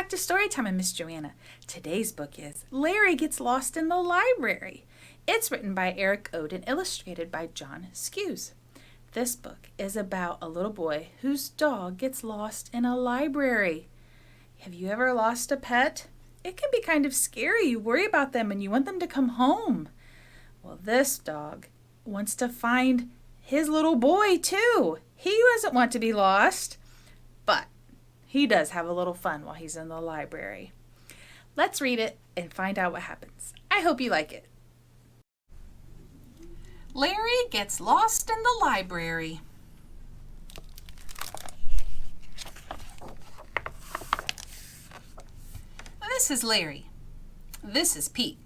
back to Storytime and Miss Joanna. Today's book is Larry Gets Lost in the Library. It's written by Eric Ode and illustrated by John Skewes. This book is about a little boy whose dog gets lost in a library. Have you ever lost a pet? It can be kind of scary. You worry about them and you want them to come home. Well, this dog wants to find his little boy too. He doesn't want to be lost, but he does have a little fun while he's in the library. Let's read it and find out what happens. I hope you like it. Larry Gets Lost in the Library. This is Larry. This is Pete.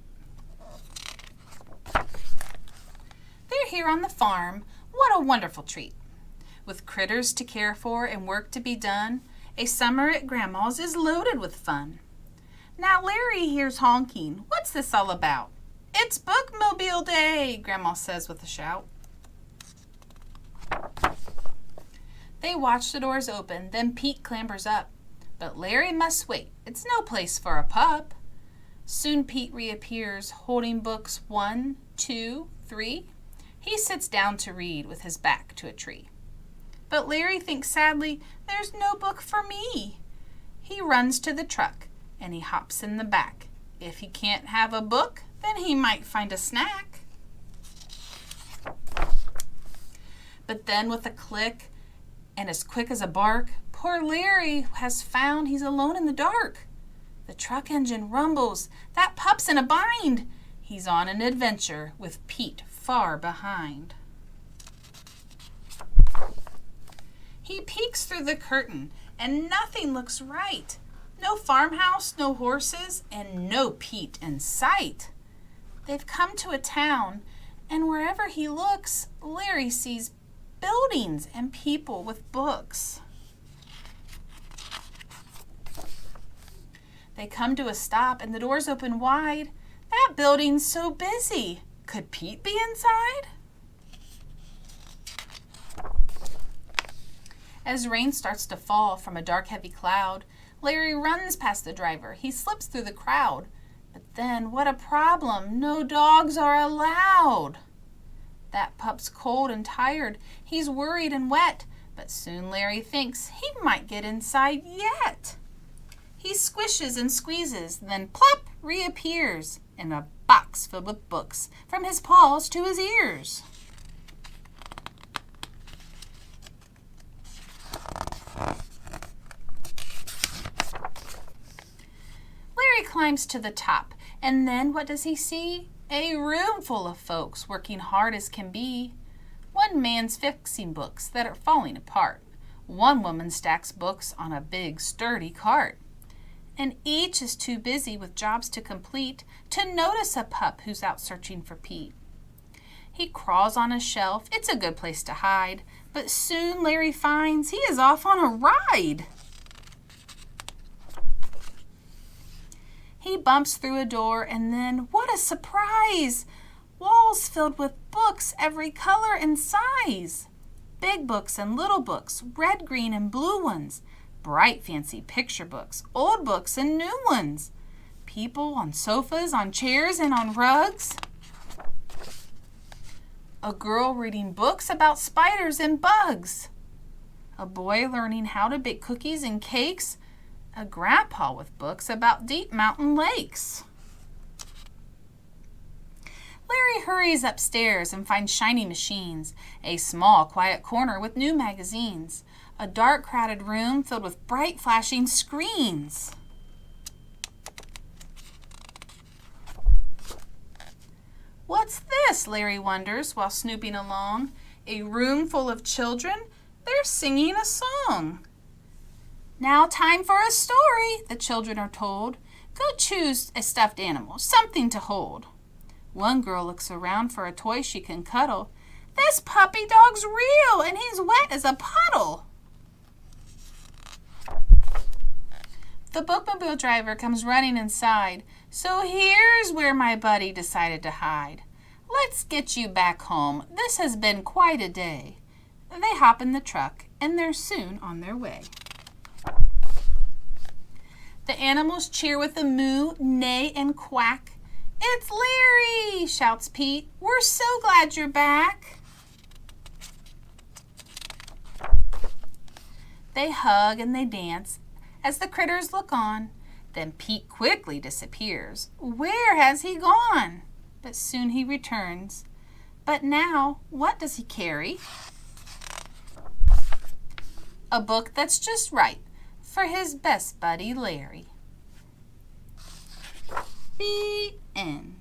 They're here on the farm. What a wonderful treat. With critters to care for and work to be done, a summer at Grandma's is loaded with fun. Now Larry hears honking. What's this all about? It's Bookmobile Day, Grandma says with a shout. They watch the doors open, then Pete clambers up. But Larry must wait. It's no place for a pup. Soon Pete reappears, holding books 1, 2, 3. He sits down to read with his back to a tree. But Larry thinks sadly, there's no book for me. He runs to the truck and he hops in the back. If he can't have a book, then he might find a snack. But then with a click and as quick as a bark, poor Larry has found he's alone in the dark. The truck engine rumbles. That pup's in a bind. He's on an adventure with Pete far behind. He peeks through the curtain and nothing looks right. No farmhouse, no horses, and no Pete in sight. They've come to a town, and wherever he looks, Larry sees buildings and people with books. They come to a stop and the doors open wide. That building's so busy. Could Pete be inside? As rain starts to fall from a dark, heavy cloud, Larry runs past the driver. He slips through the crowd. But then, what a problem. No dogs are allowed. That pup's cold and tired. He's worried and wet. But soon Larry thinks he might get inside yet. He squishes and squeezes, then plop, reappears in a box filled with books from his paws to his ears. Larry climbs to the top, and then what does he see? A room full of folks working hard as can be. One man's fixing books that are falling apart. One woman stacks books on a big, sturdy cart. And each is too busy with jobs to complete to notice a pup who's out searching for Pete. He crawls on a shelf. It's a good place to hide. But soon Larry finds he is off on a ride. He bumps through a door and then, what a surprise! Walls filled with books, every color and size. Big books and little books, red, green, and blue ones. Bright, fancy picture books, old books, and new ones. People on sofas, on chairs, and on rugs. A girl reading books about spiders and bugs. A boy learning how to bake cookies and cakes. A grandpa with books about deep mountain lakes. Larry hurries upstairs and finds shiny machines, a small, quiet corner with new magazines, a dark, crowded room filled with bright, flashing screens. What's this? Larry wonders while snooping along. A room full of children? They're singing a song. Now time for a story, the children are told. Go choose a stuffed animal, something to hold. One girl looks around for a toy she can cuddle. This puppy dog's real, and he's wet as a puddle. The bookmobile driver comes running inside. So here's where my buddy decided to hide. Let's get you back home. This has been quite a day. They hop in the truck, and they're soon on their way. The animals cheer with a moo, neigh, and quack. "It's Larry!" shouts Pete. "We're so glad you're back." They hug and they dance as the critters look on. Then Pete quickly disappears. Where has he gone? But soon he returns. But now, what does he carry? A book that's just right for his best buddy Larry. The end.